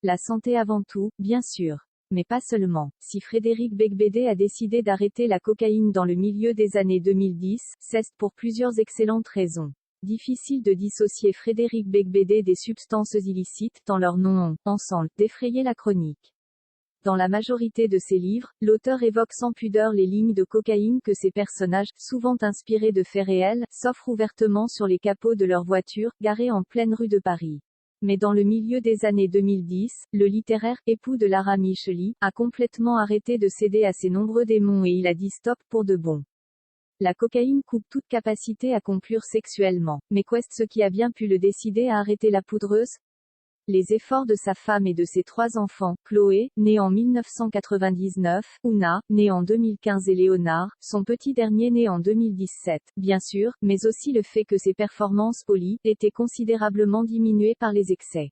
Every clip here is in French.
La santé avant tout, bien sûr. Mais pas seulement. Si Frédéric Beigbeder a décidé d'arrêter la cocaïne dans le milieu des années 2010, c'est pour plusieurs excellentes raisons. Difficile de dissocier Frédéric Beigbeder des substances illicites, tant leurs noms ont, ensemble, défrayé la chronique. Dans la majorité de ses livres, l'auteur évoque sans pudeur les lignes de cocaïne que ses personnages, souvent inspirés de faits réels, s'offrent ouvertement sur les capots de leur voiture, garée en pleine rue de Paris. Mais dans le milieu des années 2010, le littéraire, époux de Lara Micheli, a complètement arrêté de céder à ses nombreux démons et il a dit stop pour de bon. La cocaïne coupe toute capacité à conclure sexuellement. Mais qu'est ce qui a bien pu le décider à arrêter la poudreuse? Les efforts de sa femme et de ses 3 enfants, Chloé, née en 1999, Ouna, née en 2015 et Léonard, son petit dernier né en 2017, bien sûr, mais aussi le fait que ses performances polies étaient considérablement diminuées par les excès.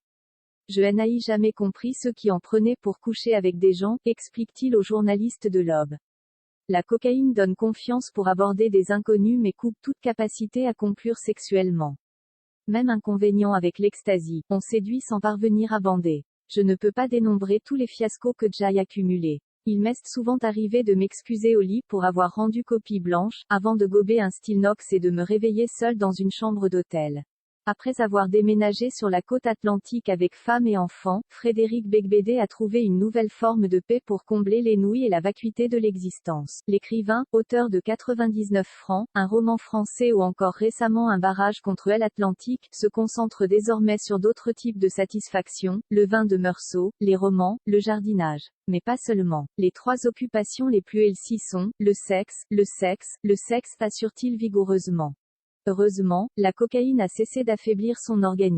Je n'ai jamais compris ceux qui en prenaient pour coucher avec des gens, explique-t-il au journaliste de l'Aube. La cocaïne donne confiance pour aborder des inconnus mais coupe toute capacité à conclure sexuellement. Même inconvénient avec l'ecstasy, on séduit sans parvenir à bander. Je ne peux pas dénombrer tous les fiascos que j'ai accumulés. Il m'est souvent arrivé de m'excuser au lit pour avoir rendu copie blanche, avant de gober un Stilnox et de me réveiller seul dans une chambre d'hôtel. Après avoir déménagé sur la côte atlantique avec femme et enfants, Frédéric Beigbeder a trouvé une nouvelle forme de paix pour combler les nouilles et la vacuité de l'existence. L'écrivain, auteur de 99 francs, un roman français ou encore récemment un barrage contre l'Atlantique, se concentre désormais sur d'autres types de satisfaction, le vin de Meursault, les romans, le jardinage. Mais pas seulement. Les 3 occupations les plus healthy sont, le sexe, assure-t-il vigoureusement. Heureusement, la cocaïne a cessé d'affaiblir son organisme.